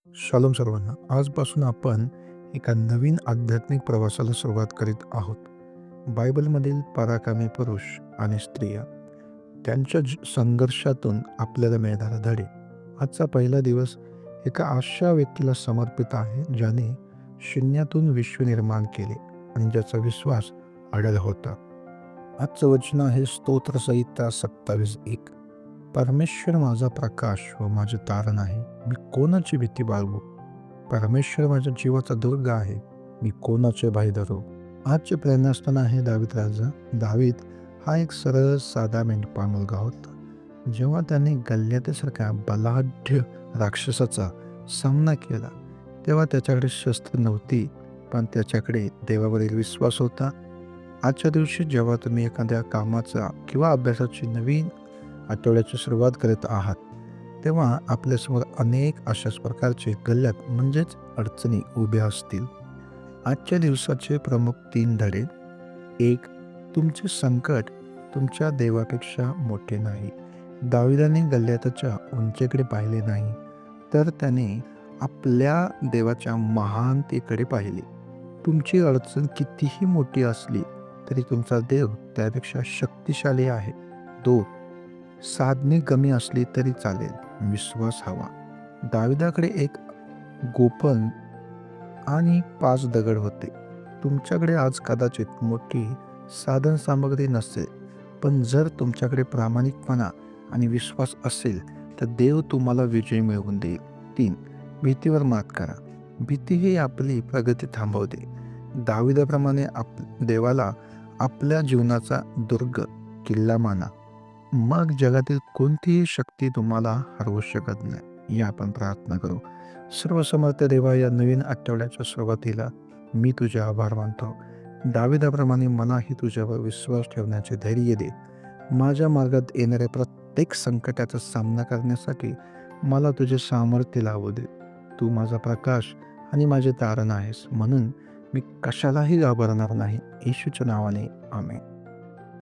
Shalom सर्वांना. आजपासून आपण एका नवीन आध्यात्मिक प्रवासाला सुरुवात करीत आहोत. बायबलमधील पराक्रमी पुरुष आणि स्त्रिया त्यांच्या संघर्षातून आपल्याला मिळणारे धडे. आजचा पहिला दिवस एका अशा व्यक्तीला समर्पित आहे ज्याने शून्यातून विश्व निर्माण केले आणि ज्याचा विश्वास अडल होता. आजचं वचन आहे स्तोत्रसंहिता 27:1. परमेश्वर माझा प्रकाश व माझे तारण आहे, मी कोणाची भीती बाळगू. परमेश्वर माझ्या जीवाचा दुर्ग आहे, मी कोणाचे भय धरू. आजचे प्रेरणास्थान आहे दावीद राजा. दावीद हा एक सरळ साधा मेंढपाळ मुलगा होता. जेव्हा त्याने गल्ल्यातेसारख्या बलाढ्य राक्षसाचा सामना केला तेव्हा त्याच्याकडे शस्त्र नव्हती, पण त्याच्याकडे देवावरील विश्वास होता. आजच्या दिवशी जेव्हा तुम्ही एखाद्या कामाचा किंवा अभ्यासाची नवीन आठवड्याची सुरुवात करत आहात, तेव्हा आपल्यासमोर अनेक अशाच प्रकारचे गल्लत म्हणजेच अडचणी उभ्या असतील. आजच्या दिवसाचे प्रमुख 3 धडे. 1. तुमचे संकट तुमच्या देवापेक्षा मोठे नाही. दाविदाने गल्ल्यातच्या उंचीकडे पाहिले नाही, तर त्याने आपल्या देवाच्या महानतेकडे पाहिले. तुमची अडचण कितीही मोठी असली तरी तुमचा देव त्यापेक्षा शक्तिशाली आहे. 2. साधने कमी असली तरी चालेल, विश्वास हवा. दाविदाकडे एक गोफण आणि 5 दगड होते. तुमच्याकडे आज कदाचित मोठी साधन सामग्री नसेल, पण जर तुमच्याकडे प्रामाणिकपणा आणि विश्वास असेल तर देव तुम्हाला विजय मिळवून देईल. 3. भीतीवर मात करा. भीती ही आपली प्रगती थांबवते. दाविदाप्रमाणे देवाला आपल्या जीवनाचा दुर्ग, किल्ला माना. मग जगातील कोणतीही शक्ती तुम्हाला हरवू शकत नाही. या आपण प्रार्थना करू. सर्वसमर्थ देवा, या नवीन आठवड्याच्या सुरुवातीला मी तुझे आभार मानतो. दाविदाप्रमाणे मलाही तुझ्यावर विश्वास ठेवण्याचे धैर्य दे. माझ्या मार्गात येणाऱ्या प्रत्येक संकटाचा सामना करण्यासाठी मला तुझे सामर्थ्य लावू दे. तू माझा प्रकाश आणि माझे तारण आहेस, म्हणून मी कशालाही घाबरणार नाही. येशूच्या नावाने आमेन.